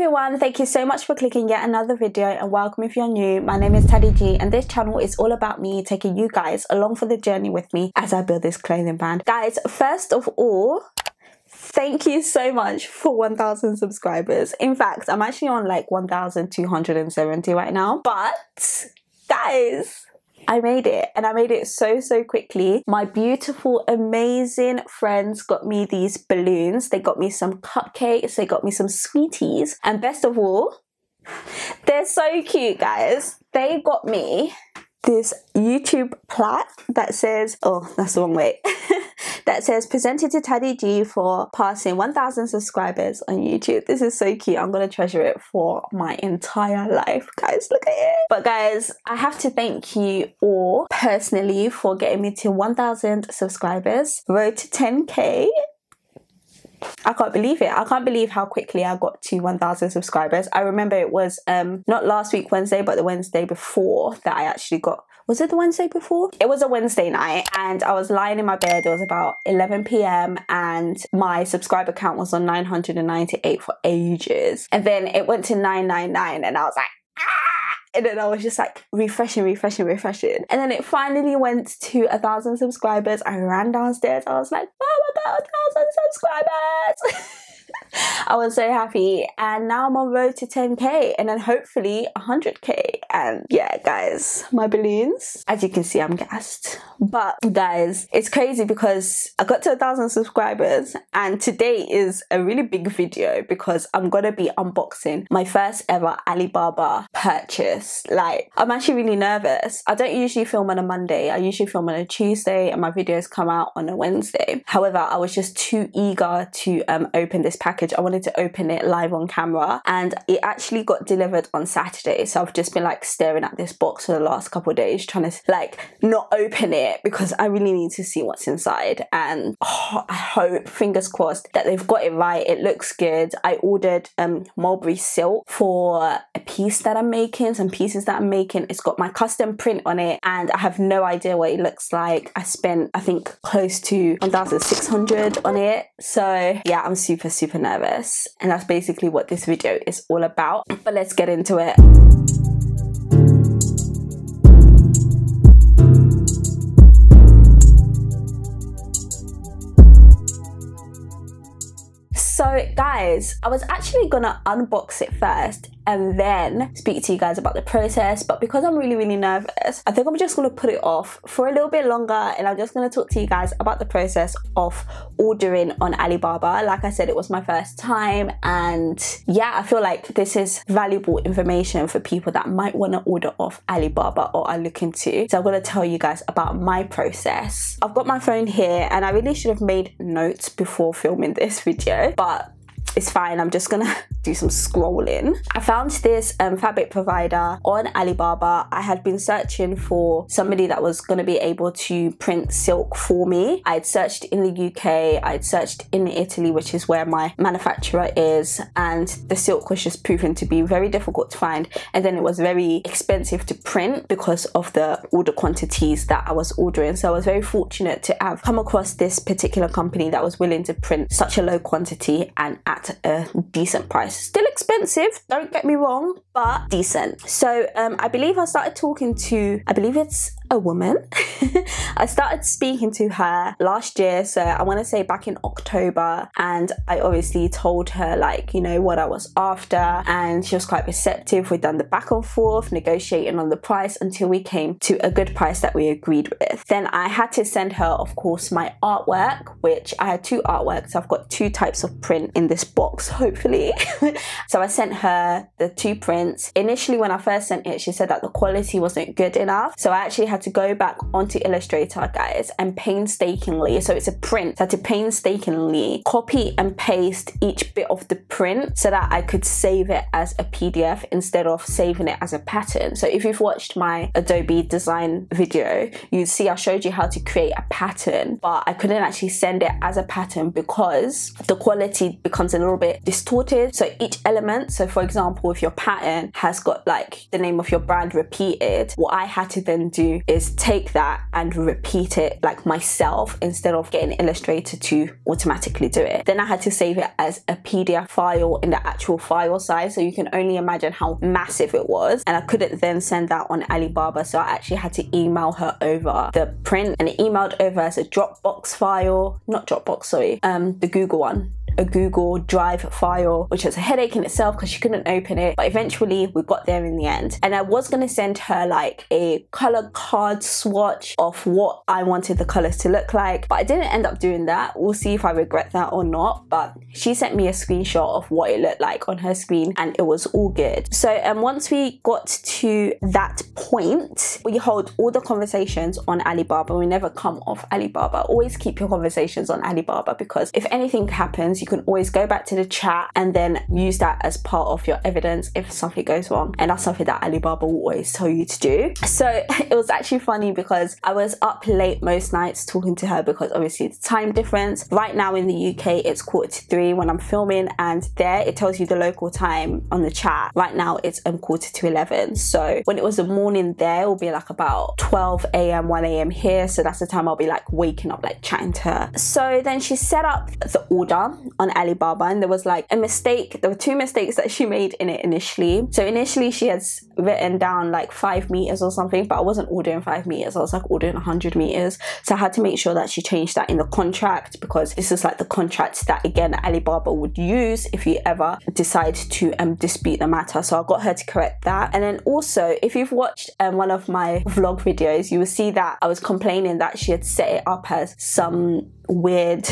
everyone, thank you so much for clicking yet another video, and welcome if you're new. My name is Teddy G and this channel is all about me taking you guys along for the journey with me as I build this clothing brand. Guys, first of all, thank you so much for 1,000 subscribers. In fact, I'm actually on like 1,270 right now, but guys, I made it, and I made it so quickly. My beautiful, amazing friends got me these balloons. They got me some cupcakes, they got me some sweeties, and best of all, they're so cute, guys. They got me this YouTube plaque that says, oh, that's the wrong way. That says, presented to Teddy G for passing 1,000 subscribers on YouTube. This is so cute. I'm gonna treasure it for my entire life. Guys, look at it. But guys, I have to thank you all personally for getting me to 1,000 subscribers. Road to 10K. I can't believe it. I can't believe how quickly I got to 1,000 subscribers. I remember it was not last week Wednesday, but the Wednesday before that I actually got. Was it the Wednesday before? It was a Wednesday night and I was lying in my bed. It was about 11 p.m. and my subscriber count was on 998 for ages. And then it went to 999 and I was like, ah! And then I was just like refreshing. And then it finally went to 1,000 subscribers. I ran downstairs. I was like, oh my God, 1,000 subscribers. I was so happy, and now I'm on road to 10K and then hopefully 100K. And yeah, guys, my balloons, as you can see, I'm gassed. But guys, it's crazy because I got to 1,000 subscribers and today is a really big video because I'm gonna be unboxing my first ever Alibaba purchase. Like, I'm actually really nervous. I don't usually film on a Monday. I usually film on a Tuesday and my videos come out on a Wednesday. However, I was just too eager to open this package. I wanted to open it live on camera, and it actually got delivered on Saturday. So I've just been like staring at this box for the last couple of days, trying to like not open it because I really need to see what's inside. And oh, I hope, fingers crossed, that they've got it right. It looks good. I ordered mulberry silk for a piece that I'm making, some pieces that I'm making. It's got my custom print on it and I have no idea what it looks like. I spent, I think, close to 1,600 on it. So yeah, I'm super nervous, and that's basically what this video is all about. But let's get into it. So guys, I was actually gonna unbox it first and then speak to you guys about the process, but because I'm really nervous, I think I'm just gonna put it off for a little bit longer, and I'm just gonna talk to you guys about the process of ordering on Alibaba. Like I said, it was my first time, and yeah, I feel like this is valuable information for people that might want to order off Alibaba or are looking to. So I'm gonna tell you guys about my process. I've got my phone here and I really should have made notes before filming this video, but it's fine. I'm just gonna do some scrolling. I found this fabric provider on Alibaba. I had been searching for somebody that was gonna be able to print silk for me. I'd searched in the UK, I'd searched in Italy, which is where my manufacturer is, and the silk was just proven to be very difficult to find, and then it was very expensive to print because of the order quantities that I was ordering. So I was very fortunate to have come across this particular company that was willing to print such a low quantity and at a decent price. Still expensive, don't get me wrong, but decent. So I believe I started talking to, I believe it's a woman. I started speaking to her last year, so I want to say back in October, and I obviously told her, like, you know, what I was after, and she was quite receptive. We'd done the back and forth negotiating on the price until we came to a good price that we agreed with. Then I had to send her, of course, my artwork, which I had two artworks. I've got two types of print in this box, hopefully. So I sent her the two prints. Initially, when I first sent it, she said that the quality wasn't good enough, so I actually had to go back onto Illustrator, guys, and painstakingly, so it's a print, so I had to painstakingly copy and paste each bit of the print so that I could save it as a PDF instead of saving it as a pattern. So if you've watched my Adobe design video, you see I showed you how to create a pattern, but I couldn't actually send it as a pattern because the quality becomes a little bit distorted. So each element, so for example, if your pattern has got like the name of your brand repeated, what I had to then do is take that and repeat it like myself instead of getting Illustrator to automatically do it. Then I had to save it as a PDF file in the actual file size, so you can only imagine how massive it was. And I couldn't then send that on Alibaba, so I actually had to email her over the print, and it emailed over as a Dropbox file, not Dropbox, sorry, the Google one, a Google Drive file, which was a headache in itself because she couldn't open it, but eventually we got there in the end. And I was going to send her like a color card swatch of what I wanted the colors to look like, but I didn't end up doing that. We'll see if I regret that or not, but she sent me a screenshot of what it looked like on her screen and it was all good. So once we got to that point, we hold all the conversations on Alibaba. We never come off Alibaba. Always keep your conversations on Alibaba, because if anything happens, you can always go back to the chat and then use that as part of your evidence if something goes wrong. And that's something that Alibaba will always tell you to do. So it was actually funny because I was up late most nights talking to her, because obviously the time difference. Right now in the UK, it's 2:45 when I'm filming, and there it tells you the local time on the chat. Right now it's 10:45. So when it was the morning there, it will be like about 12 a.m, 1 a.m. here. So that's the time I'll be like waking up, like chatting to her. So then she set up the order on Alibaba, and there was like a mistake. There were 2 mistakes that she made in it initially. So initially she has written down like 5 meters or something, but I wasn't ordering 5 meters. I was like ordering 100 meters. So I had to make sure that she changed that in the contract, because this is like the contract that again Alibaba would use if you ever decide to dispute the matter. So I got her to correct that. And then also, if you've watched one of my vlog videos, you will see that I was complaining that she had set it up as some weird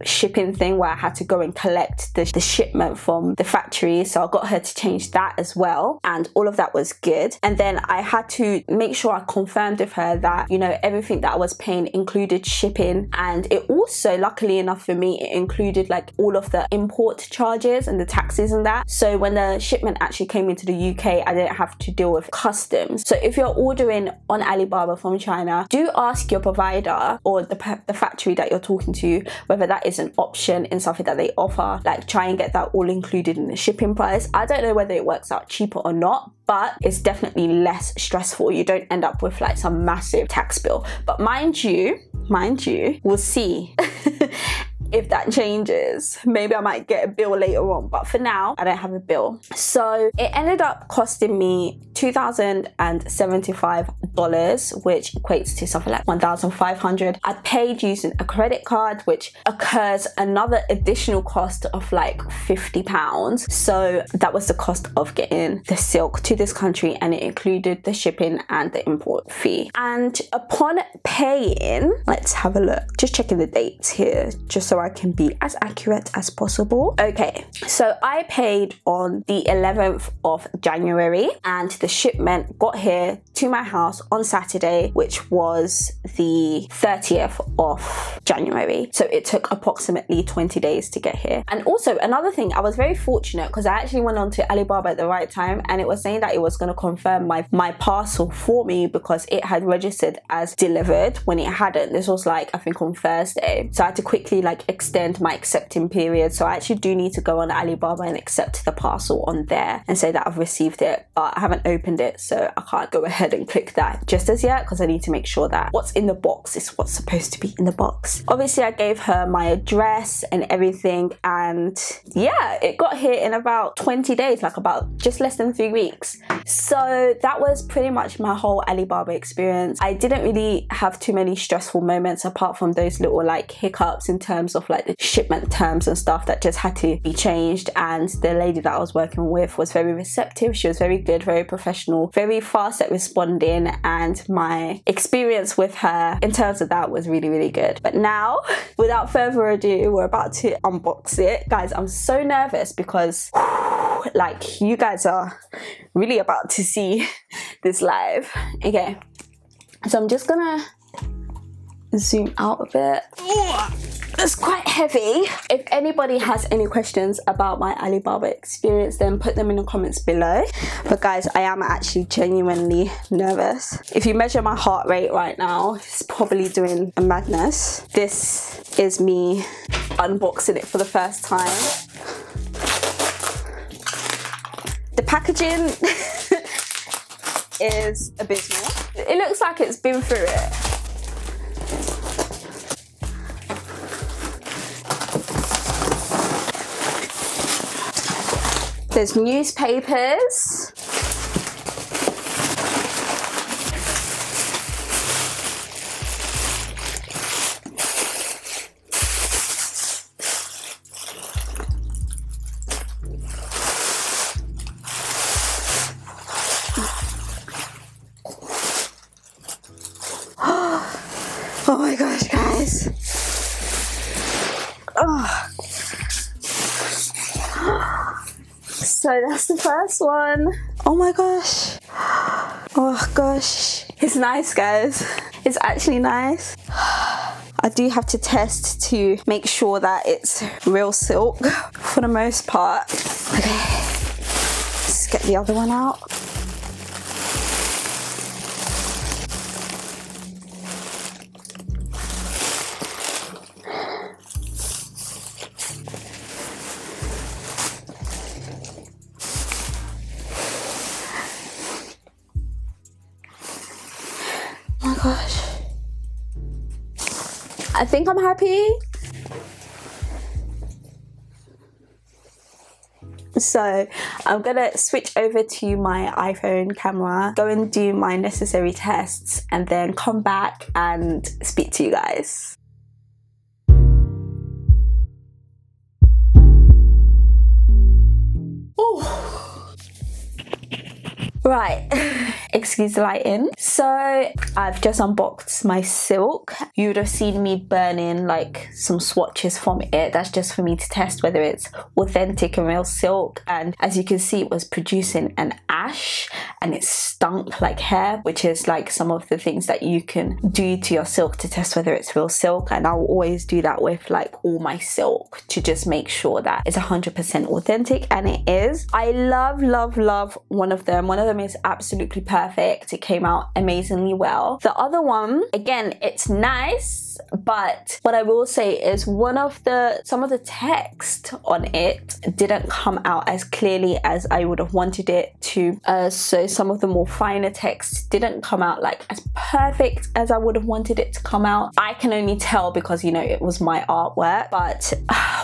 shipping thing where I had to go and collect the shipment from the factory. So I got her to change that as well, and all of that was good. And then I had to make sure I confirmed with her that, you know, everything that I was paying included shipping, and it also, luckily enough for me, it included like all of the import charges and the taxes and that. So when the shipment actually came into the UK, I didn't have to deal with customs. So if you're ordering on Alibaba from China, do ask your provider or the factory that you're talking to whether that is an option in something that they offer. Like, try and get that all included in the shipping price. I don't know whether it works out cheaper or not, but it's definitely less stressful. You don't end up with like some massive tax bill. But mind you, we'll see if that changes. Maybe I might get a bill later on, but for now I don't have a bill. So it ended up costing me $2,075, which equates to something like $1,500. I paid using a credit card, which occurs another additional cost of like £50. So that was the cost of getting the silk to this country, and it included the shipping and the import fee. And upon paying, let's have a look, just checking the dates here just so I can be as accurate as possible. Okay, so I paid on the 11th of January, and the shipment got here to my house on Saturday, which was the 30th of January. So it took approximately 20 days to get here. And also another thing, I was very fortunate because I actually went on to Alibaba at the right time, and it was saying that it was going to confirm my parcel for me because it had registered as delivered when it hadn't. This was like, I think on Thursday. So I had to quickly like extend my accepting period. So I actually do need to go on Alibaba and accept the parcel on there and say that I've received it, but I haven't opened it, so I can't go ahead and click that just as yet because I need to make sure that what's in the box is what's supposed to be in the box. Obviously I gave her my address and everything, and yeah, it got here in about 20 days, like about just less than 3 weeks. So that was pretty much my whole Alibaba experience. I didn't really have too many stressful moments apart from those little like hiccups in terms of like the shipment terms and stuff that just had to be changed, and the lady that I was working with was very receptive. She was very good, very professional, very fast at responding, and my experience with her in terms of that was really, really good. But now, without further ado, we're about to unbox it. Guys, I'm so nervous because like you guys are really about to see this live. Okay, so I'm just gonna zoom out a bit. It's quite heavy. If anybody has any questions about my Alibaba experience, then put them in the comments below. But guys, I am actually genuinely nervous. If you measure my heart rate right now, it's probably doing a madness. This is me unboxing it for the first time. The packaging is abysmal. It looks like it's been through it. There's newspapers. Oh my gosh, guys. Oh. So that's the first one. Oh my gosh. Oh gosh. It's nice, guys. It's actually nice. I do have to test to make sure that it's real silk for the most part. Okay. Let's get the other one out. Oh my gosh. I think I'm happy. So I'm gonna switch over to my iPhone camera, go and do my necessary tests, and then come back and speak to you guys. Oh. Right, excuse the lighting. So I've just unboxed my silk. You would have seen me burning like some swatches from it. That's just for me to test whether it's authentic and real silk. And as you can see, it was producing an ash and it stunk like hair, which is like some of the things that you can do to your silk to test whether it's real silk. And I'll always do that with like all my silk to just make sure that it's 100% authentic, and it is. I love, love, love one of them. One of them is absolutely perfect. It came out amazingly well. The other one, again, it's nice, but what I will say is some of the text on it didn't come out as clearly as I would have wanted it to. So some of the more finer text didn't come out like as perfect as I would have wanted it to come out. I can only tell because, you know, it was my artwork, but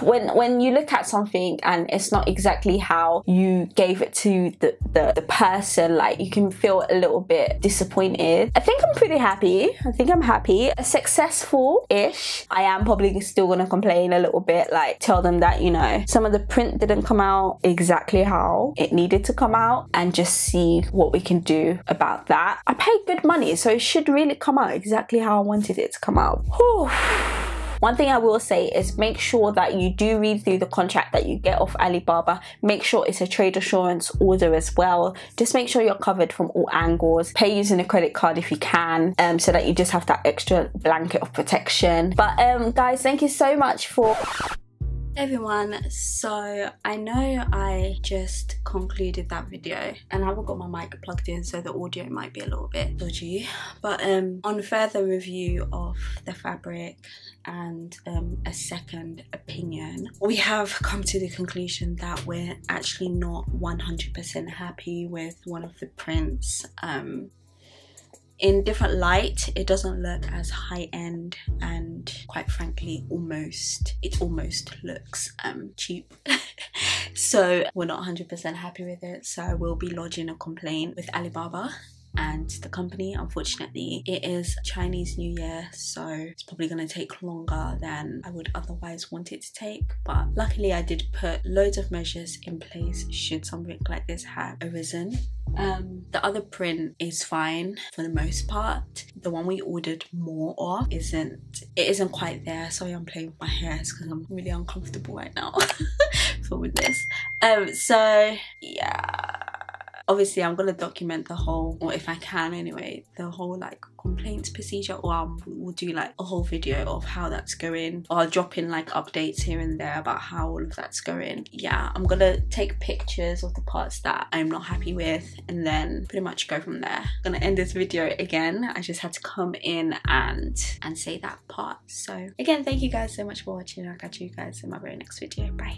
when you look at something and it's not exactly how you gave it to the person, like you can feel a little bit disappointed. I think I'm pretty happy. I think I'm happy. Successful-ish. I am probably still gonna complain a little bit, like tell them that, you know, some of the print didn't come out exactly how it needed to come out, and just see what we can do about that. I paid good money, so it should really come out exactly how I wanted it to come out. Whew. One thing I will say is make sure that you do read through the contract that you get off Alibaba. Make sure it's a trade assurance order as well. Just make sure you're covered from all angles. Pay using a credit card if you can, so that you just have that extra blanket of protection. But guys, thank you so much for... Hey everyone, so I know I just concluded that video and I haven't got my mic plugged in, so the audio might be a little bit dodgy, but on further review of the fabric and a second opinion, we have come to the conclusion that we're actually not 100% happy with one of the prints. In different light, it doesn't look as high-end, and quite frankly, it almost looks cheap. So we're not 100% happy with it, so I will be lodging a complaint with Alibaba and the company. Unfortunately, it is Chinese New Year, so it's probably going to take longer than I would otherwise want it to take, but luckily I did put loads of measures in place should something like this have arisen. The other print is fine for the most part. The one we ordered more of isn't quite there. Sorry, I'm playing with my hairs because I'm really uncomfortable right now filming this. So yeah, obviously I'm gonna document the whole, or if I can anyway, the whole like complaints procedure, or we'll do like a whole video of how that's going, or I'll drop in like updates here and there about how all of that's going. Yeah, I'm gonna take pictures of the parts that I'm not happy with and then pretty much go from there. I'm gonna end this video again. I just had to come in and say that part. So again, thank you guys so much for watching. I'll catch you guys in my very next video. Bye.